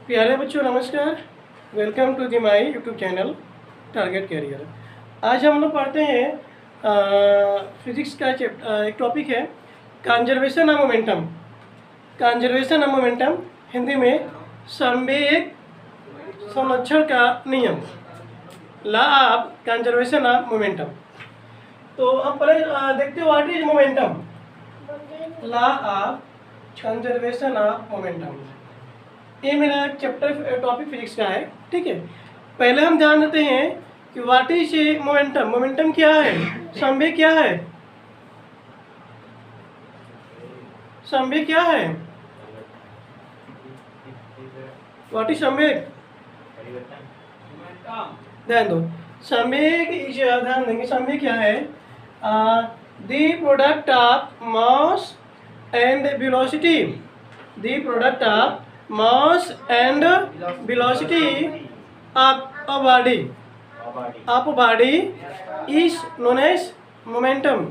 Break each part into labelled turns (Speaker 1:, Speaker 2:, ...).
Speaker 1: प्यारे बच्चों नमस्कार। Welcome to the my YouTube channel target career. आज हम लोग पढ़ते हैं फिजिक्स का एक टॉपिक है conservation of momentum. Conservation of momentum Hindi में संवेग संरक्षण का नियम, law of conservation of momentum. तो हम पहले देखते हैं what is momentum. Law of conservation of momentum, ये मेरा चैप्टर टॉपिक फिजिक्स का है। ठीक है, पहले हम जान लेते हैं कि व्हाट इज मोमेंटम। मोमेंटम क्या है, संवेग क्या है। संवेग क्या है, व्हाट इज संवेग। ध्यान दो, संवेग इज, ध्यान देंगे संवेग क्या है, the product of mass and velocity. The product of mass and velocity of a body is known as momentum.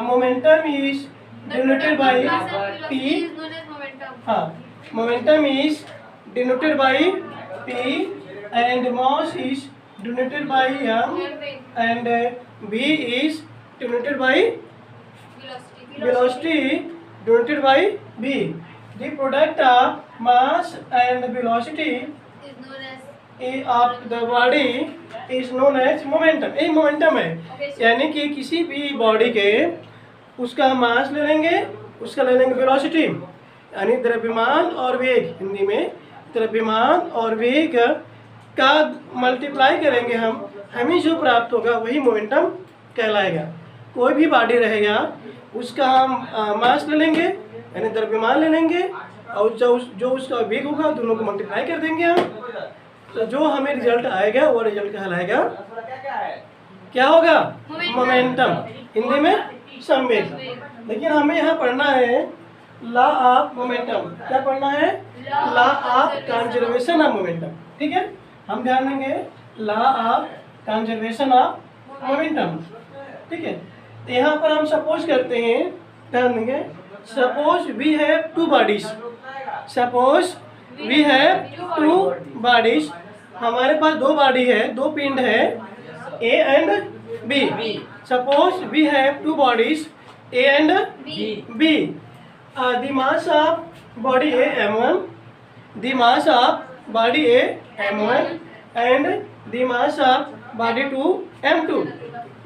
Speaker 1: Momentum is denoted by p. हाँ, momentum is denoted by p and mass is denoted by m and v is denoted by velocity denoted by v. The product of mass and velocity of the body is known as momentum. ये momentum है, यानी कि किसी भी body के उसका मास ले लेंगे, उसका ले लेंगे वेलोसिटी, यानी द्रव्यमान और वेग। हिंदी में द्रव्यमान और वेग का मल्टीप्लाई करेंगे हम, हमें जो प्राप्त होगा वही मोमेंटम कहलाएगा। कोई भी बॉडी रहेगा उसका हम मास ले लेंगे यानी द्रव्यमान ले लेंगे और जो उसका वेग होगा दोनों को मल्टीप्लाई कर देंगे हम, तो जो हमें रिजल्ट आएगा वो रिजल्ट कहलाएगा, क्या होगा, मोमेंटम, हिंदी में संवेग। लेकिन हमें यहाँ पढ़ना है लॉ ऑफ मोमेंटम। क्या पढ़ना है, law of conservation of momentum. ठीक है, हम ध्यान देंगे law of conservation of momentum. ठीक है, तो यहाँ पर हम सपोज करते हैं, ध्यान देंगे, suppose we have two bodies. Suppose we have two bodies. हमारे पास दो बॉडी है, दो पिंड है, A and B. Suppose we have two bodies, A and B. The mass of body A m1, the mass of body A m1 and the mass of body 2 m2,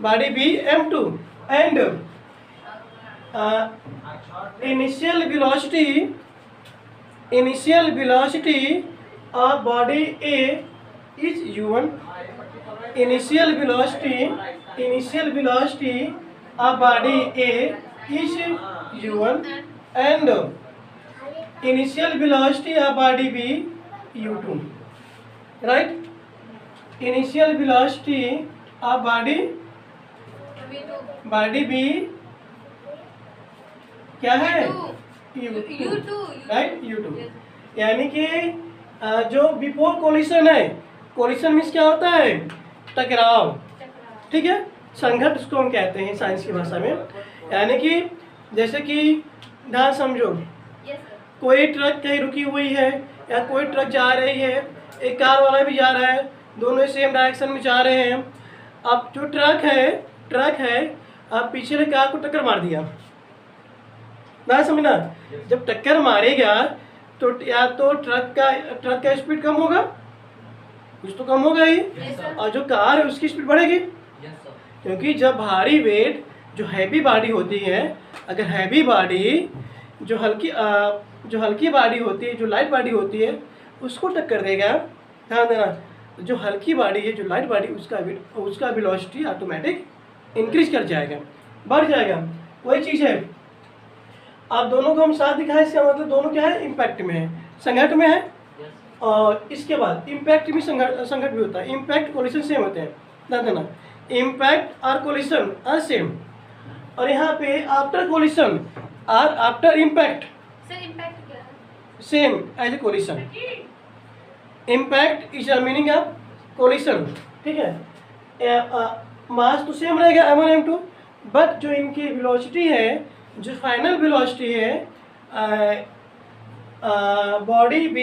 Speaker 1: body B m2 and initial velocity of body A is u1. Initial velocity of body A is u1 and initial velocity of body B u2. Right? Initial velocity of body B क्या है, U2, right, U2। यानी कि जो before collision है, collision means क्या होता है, टकराव। ठीक है, संघट उसको हम कहते हैं साइंस की भाषा में। यानी कि जैसे कि ध्यान समझो, कोई ट्रक कहीं रुकी हुई है या कोई ट्रक जा रही है, एक कार वाला भी जा रहा है, दोनों सेम डायरेक्शन में जा रहे हैं। अब जो ट्रक है अब पीछे वाली कार को टक्कर मार दिया ना, समझना। जब टक्कर मारेगा तो या तो ट्रक का स्पीड कम होगा, कुछ तो कम होगा ही, और जो कार है उसकी स्पीड बढ़ेगी, क्योंकि जब भारी वेट जो हैवी बॉडी होती है, अगर हैवी बॉडी जो हल्की बॉडी होती है, जो लाइट बॉडी होती है, उसको टक्कर देगा। ध्यान देना, जो हल्की बॉडी है, जो लाइट बॉडी, उसका वेलोसिटी ऑटोमेटिक इंक्रीज कर जाएगा, बढ़ जाएगा। वही चीज़ है, आप दोनों को हम साथ दिखाएं, इसका मतलब दोनों क्या है, इम्पैक्ट में है, संघट में है। और इसके बाद इम्पैक्ट भी संघट भी होता है, इम्पैक्ट कोलिशन सेम होते हैं। ध्यान देना, इम्पैक्ट और कोलिशन आर सेम। और यहाँ पे आफ्टर कोलिशन और after impact same as a collision. Impact is the meaning of collision. ठीक है, मास तो सेम रहेगा m1 m2, बट जो इनकी वेलोसिटी है, जो फाइनल वेलोसिटी है body B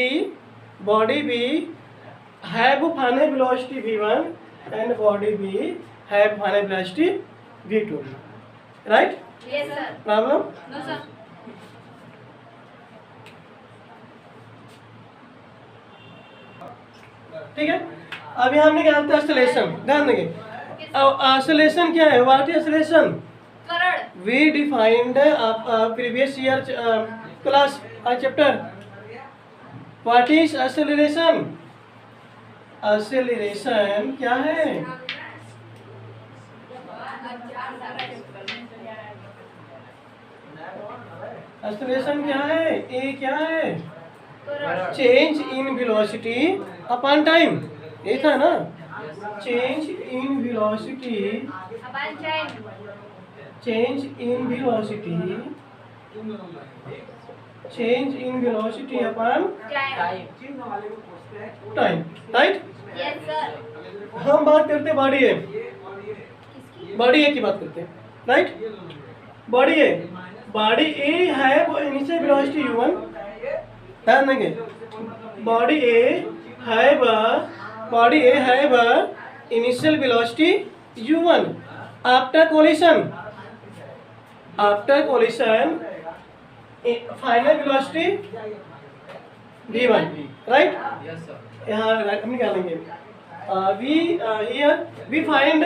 Speaker 1: have final velocity v1 and body B have final velocity v2, right?
Speaker 2: Yes, sir.
Speaker 1: Problem?
Speaker 2: No, sir.
Speaker 1: ठीक है, अब यहाँ हमने क्या होता है एक्सेलरेशन, ध्यान देंगे। अब एक्सेलरेशन क्या है, व्हाट इज एक्सेलरेशन?
Speaker 2: त्वरण।
Speaker 1: We defined previous year class chapter, what is acceleration? Acceleration क्या है? एक्सेलरेशन क्या है? ए क्या है? Change in velocity upon time, ये था ना, change in velocity,
Speaker 2: upon time.
Speaker 1: Change in velocity, change in velocity upon
Speaker 2: time.
Speaker 1: Time, right?
Speaker 2: Yes sir.
Speaker 1: हम बात करते हैं बॉडी ए,
Speaker 2: किसकी?
Speaker 1: बॉडी ए की बात करते हैं, राइट? बॉडी ए है वो इनिशियल वेलोसिटी u1, ध्यान देंगे। बॉडी ए है initial velocity u1 after collision final velocity v1, right?
Speaker 3: Yes, sir.
Speaker 1: यहाँ हम निकालेंगे वी फाइंड,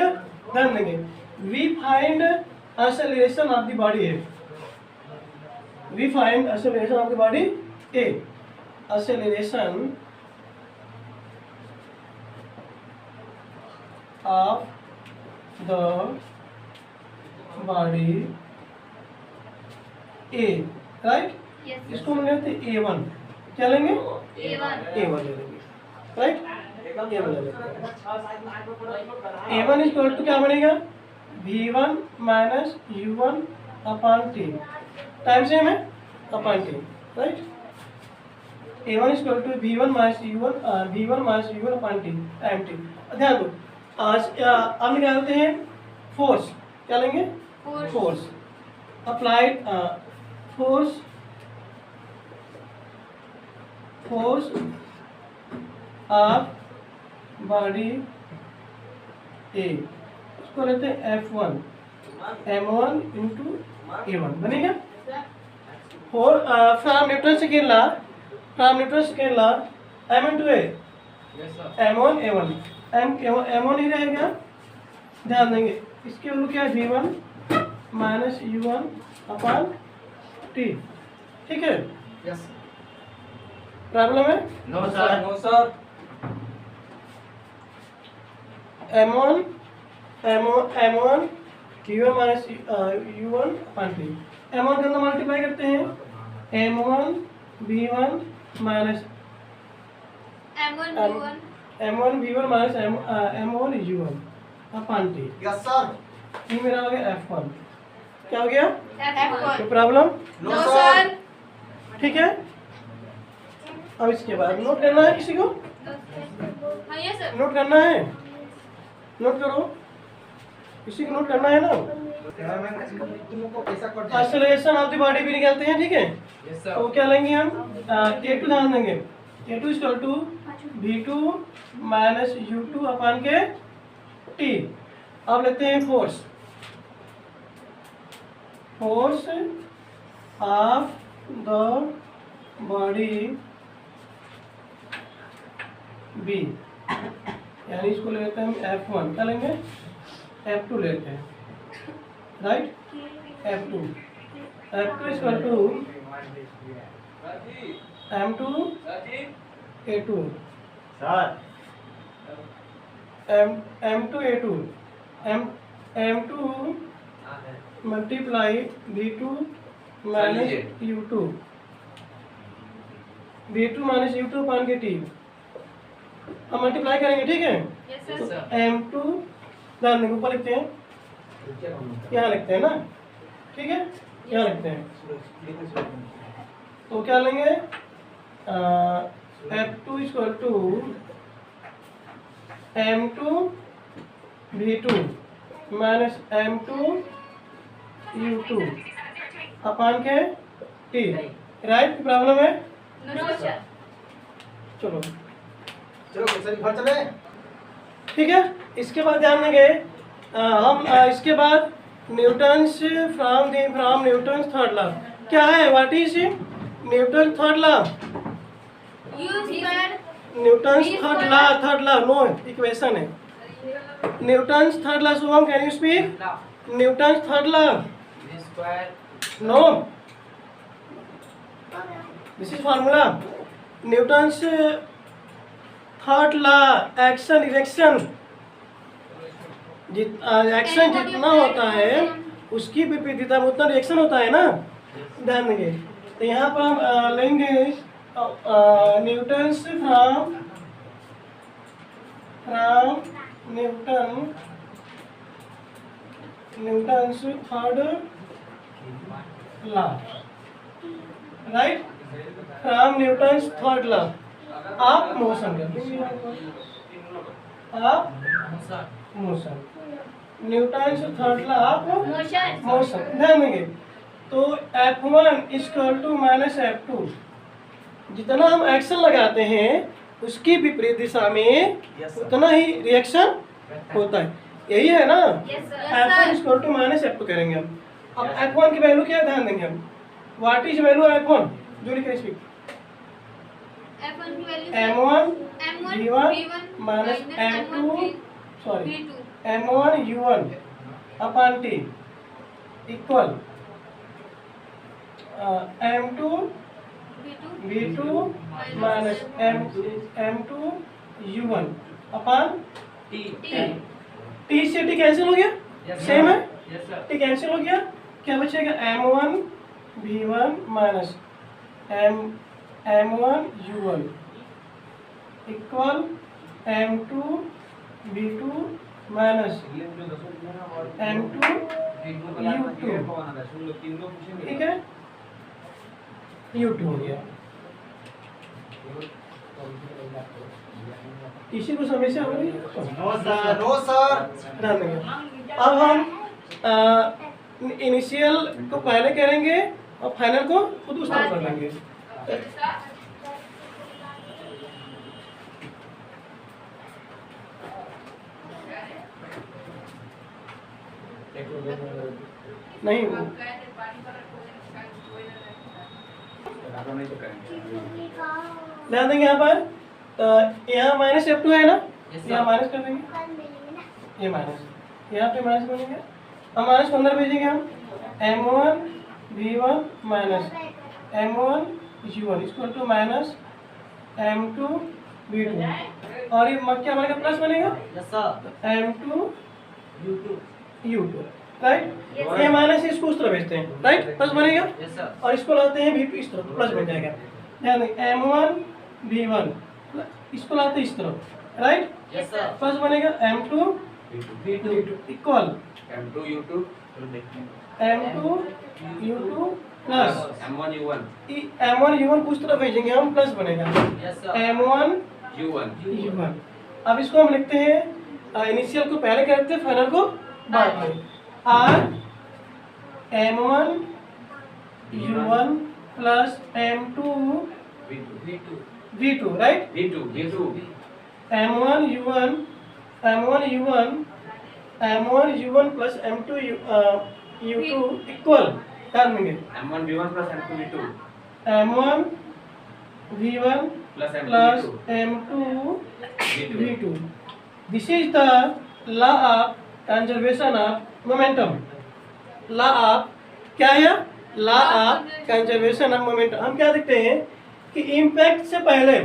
Speaker 1: ध्यान देंगे, we find acceleration of the body A, we find acceleration of the body A, acceleration of the body A, right?
Speaker 2: Yes
Speaker 1: इसको हम लेते हैं A1, क्या लेंगे?
Speaker 2: A1।
Speaker 1: A1 ले लेंगे, राइट? A1 ले लेते हैं। A1 इक्वल टू क्या बनेगा? V1 minus U1 upon T, time same है, upon T, right? A1 equal to V1 minus U1 upon T, time T। ध्यान दो, आज हम निकालते हैं फोर्स, क्या लेंगे? Force applied, force of body A, इसको लेते हैं F1 M1 इंटू A1 बनेगा। From Newton second law M into A,
Speaker 3: Yes, sir.
Speaker 1: M1 A1, M1 ही रहेगा, ध्यान देंगे। इसके वैल्यू क्या है? V1 minus U1 upon T, ठीक है?
Speaker 3: Yes.
Speaker 1: प्रॉब्लम है?
Speaker 3: No, sir. No, sir.
Speaker 1: M1 U1 minus U1 upon T, M1 के अंदर मल्टीप्लाई करते हैं, M1 V1 minus
Speaker 2: M1
Speaker 1: V1 minus M1 U1 upon T,
Speaker 3: Yes, sir.
Speaker 1: ये मेरा हो गया F1, क्या हो गया?
Speaker 2: F1।
Speaker 1: कोई प्रॉब्लम?
Speaker 2: No sir.
Speaker 1: ठीक है, अब इसके बाद नोट करना है किसी को?
Speaker 2: हाँ यस सर।
Speaker 1: नोट करना है, नोट करो, किसी को नोट करना है ना? एक्सेलरेशन ऑफ द बॉडी भी निकालते हैं, ठीक है?
Speaker 3: Yes, sir.
Speaker 1: तो क्या लेंगे हम? K2 ध्यान देंगे, K2 equal to V2 minus U2 upon के T। अब लेते हैं force of the body B, यानी इसको लेते हैं हम F1, क्या लेंगे? F2 लेते हैं, right? F2 equal to M2 A2,
Speaker 3: Sir.
Speaker 1: M2 A2, M2 multiply V2 minus U2, V2 minus U2 upon के T, हम मल्टीप्लाई करेंगे, ठीक है?
Speaker 2: Yes
Speaker 3: Yes,
Speaker 2: sir.
Speaker 3: sir.
Speaker 1: M2 ध्यान देंगे, ऊपर लिखते हैं, यहाँ लिखते हैं ना, ठीक है? यहाँ लिखते हैं, तो क्या लेंगे? F2 equal to M2 V2 minus M2 U2 upon के T, राइट? प्रॉब्लम है?
Speaker 2: No, sir.
Speaker 1: चलो
Speaker 3: चलो सर घर चले।
Speaker 1: ठीक है। इसके बाद ध्यान देंगे हम इसके बाद Newton's from Newton's third law क्या है, what is Newton third law?
Speaker 2: U square.
Speaker 1: Newton's third law no equation है। Newton's third law Shubham can you speak? Newton's third law
Speaker 3: V square.
Speaker 1: No, this is formula. Newton's third law action reaction, action जितना होता है उसकी विपरीतता में उतना reaction होता है ना, ध्यान देंगे। तो यहाँ पर हम लेंगे Newton's from Newton's third law, right, from Newton's third law of motion, of motion, Newton's third law of
Speaker 2: Motion.
Speaker 1: Motion, ध्यान देंगे। तो F1 equal to minus F2, जितना हम एक्शन लगाते हैं उसकी विपरीत दिशा में उतना ही रिएक्शन होता है, यही है ना।
Speaker 2: Yes, sir.
Speaker 1: F1 equal to minus F2 करेंगे हम। अब F1 की वैल्यू क्या है, ध्यान देंगे हम। What is value F1? जो लिखे स्पीक
Speaker 2: F1 की value
Speaker 1: M1
Speaker 2: M1
Speaker 1: V1 minus M2 sorry
Speaker 2: V2
Speaker 1: M1 U1 upon T equal M2 V2 minus M2 U1 upon
Speaker 3: T.
Speaker 1: T से T कैंसिल हो गया,
Speaker 3: Yes,
Speaker 1: सेम
Speaker 3: sir.
Speaker 1: है,
Speaker 3: Yes, sir.
Speaker 1: T cancel हो गया, क्या बचेगा M1 V1 minus M1 U1 equal M2 V2 minus M2 U2, ठीक है, U2 हो गया। इसी को समस्या हो रही है।
Speaker 3: No sir, no sir.
Speaker 1: ध्यान देंगे। अब हम इनिशियल को पहले करेंगे और फाइनल को खुद उस तरफ कर लेंगे। नहीं ध्यान देंगे यहाँ पर यहाँ माइनस F2 है ना,
Speaker 3: Yes,
Speaker 1: यहाँ
Speaker 3: sir.
Speaker 1: माइनस कर देंगे, ये माइनस, यहाँ पे माइनस करेंगे, अब माइनस को अंदर भेजेंगे हम। M1 V1 minus M1 U1 equal to minus M2 V2, और ये क्या बनेगा, प्लस बनेगा
Speaker 3: Yes, sir.
Speaker 1: M2
Speaker 3: U2.
Speaker 1: U2, right. ये माइनस इसको उस तरफ भेजते हैं, राइट, प्लस बनेगा,
Speaker 3: Yes, sir.
Speaker 1: और इसको लाते हैं V इस तरफ, प्लस बन जाएगा। ध्यान दें M1 V1 इसको लाते हैं इस तरफ, राइट,
Speaker 3: Yes, sir.
Speaker 1: प्लस बनेगा M2 V2 equal
Speaker 3: M2 U2.
Speaker 1: M2 U2 plus
Speaker 3: M1 U1.
Speaker 1: M1 U1 को उस तरफ भेजेंगे हम, प्लस बनेगा
Speaker 3: Yes, sir.
Speaker 1: M1
Speaker 3: U1.
Speaker 1: U1। अब इसको हम लिखते हैं, इनिशियल को पहले करते हैं, फाइनल को बाद में। R M1 U1 plus M2
Speaker 3: V2.
Speaker 1: V2, right,
Speaker 3: V2.
Speaker 1: M1 U1 plus M2 U2 equal, ध्यान देंगे,
Speaker 3: M1 V1 plus M2 V2
Speaker 1: M1 V1
Speaker 3: plus M2
Speaker 1: plus
Speaker 3: V2.
Speaker 1: M2 V2। This is the law of conservation of momentum। law of क्या है, law of conservation of momentum। हम क्या देखते हैं कि impact से पहले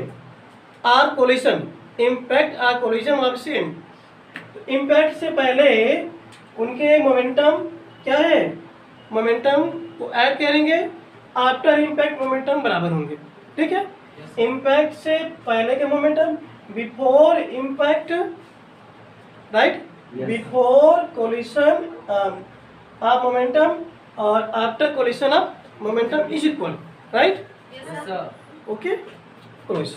Speaker 1: or collision, impact or collision of same, impact से पहले उनके मोमेंटम क्या है, मोमेंटम को ऐड करेंगे, आफ्टर इम्पैक्ट मोमेंटम बराबर होंगे, ठीक है। इम्पैक्ट से पहले के momentum, before impact, right,
Speaker 3: Yes.
Speaker 1: Before collision of momentum और after collision of momentum is equal, right,
Speaker 3: Yes, sir.
Speaker 1: Okay, close.